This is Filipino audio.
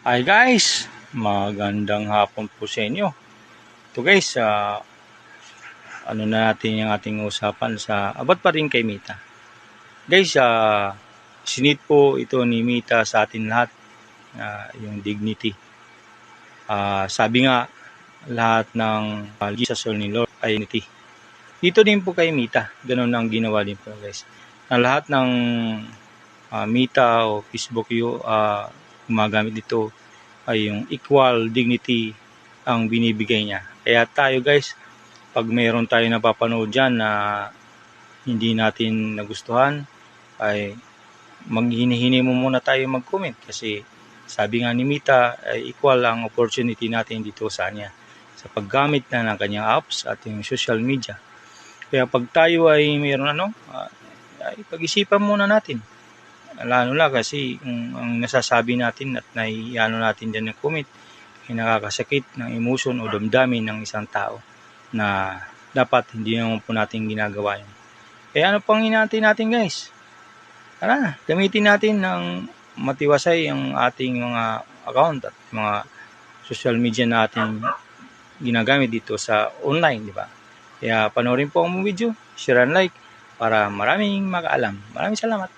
Hi guys, magandang hapon po sa inyo. Ito guys, ano na natin yung ating usapan sa abot pa rin kay Mita. Guys, sinit po ito ni Mita sa atin lahat, yung dignity. Sabi nga, lahat ng Jesus or ni Lord ay dignity. Dito din po kay Mita, ganun ang ginawa din po guys. Na lahat ng Mita o Facebook gumagamit dito ay yung equal dignity ang binibigay niya. Kaya tayo guys, pag mayroon tayo napapanood dyan na hindi natin nagustuhan, ay maghihini mo muna tayo mag-comment kasi sabi nga ni Mita ay equal ang opportunity natin dito sa kanya sa paggamit na ng kanyang apps at yung social media. Kaya pag tayo ay mayroon ay pag-isipan muna natin. Lalo na kasi ang nasasabi natin at naiano natin dyan ng comment ay nakakasakit ng emotion o damdamin ng isang tao na dapat hindi naman po natin ginagawa yun. Kaya ano pang hinahintay natin guys? Tara, gamitin natin ng matiwasay ang ating mga account at mga social media natin ginagamit dito sa online, di ba? Kaya panoorin po ang video, share and like para maraming makaalam. Maraming salamat.